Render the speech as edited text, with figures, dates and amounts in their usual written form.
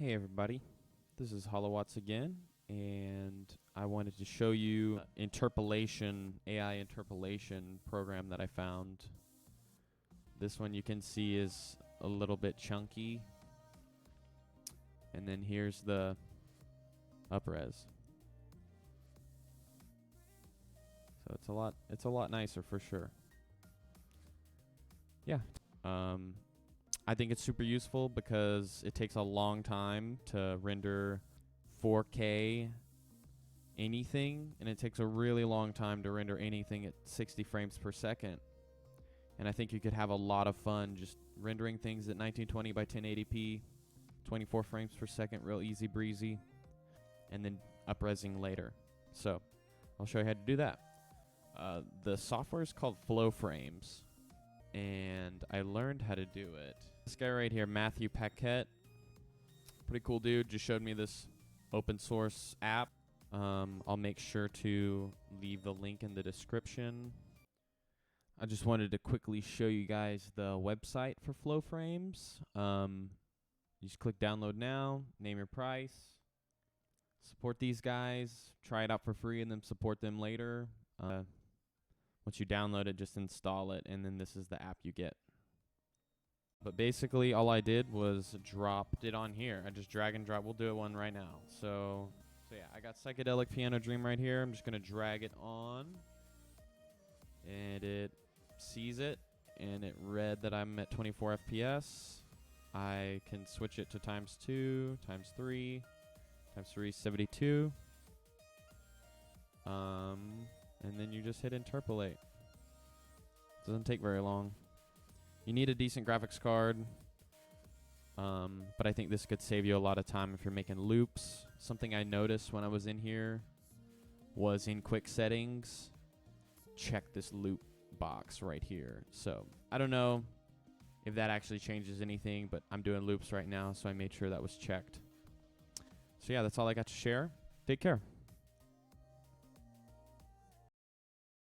Hey everybody, this is Hollowatts again, and I wanted to show you interpolation, AI interpolation program that I found. This one you can see is a little bit chunky, and then here's the upres. So it's a lot nicer for sure. Yeah. I think it's super useful because it takes a long time to render 4K anything, and it takes a really long time to render anything at 60 frames per second. And I think you could have a lot of fun just rendering things at 1920 by 1080p, 24 frames per second, real easy breezy, and then upresing later. So I'll show you how to do that. The software is called FlowFrames, and I learned how to do it. This guy right here, Matthew Paquette, pretty cool dude, just showed me this open source app. I'll make sure to leave the link in the description. I just wanted to quickly show you guys the website for FlowFrames. You just click download now, name your price, support these guys, try it out for free, and then support them later. Once you download it, just install it, and then this is the app you get. But basically, all I did was dropped it on here. I just drag and drop. We'll do it one right now. So yeah, I got Psychedelic Piano Dream right here. I'm just going to drag it on, and it sees it, and it read that I'm at 24 FPS. I can switch it to ×2, ×3, ×3 is 72. And then you just hit interpolate. Doesn't take very long. You need a decent graphics card, but I think this could save you a lot of time if you're making loops. Something I noticed when I was in here was in quick settings, check this loop box right here. So I don't know if that actually changes anything, but I'm doing loops right now, so I made sure that was checked. So yeah, that's all I got to share. Take care.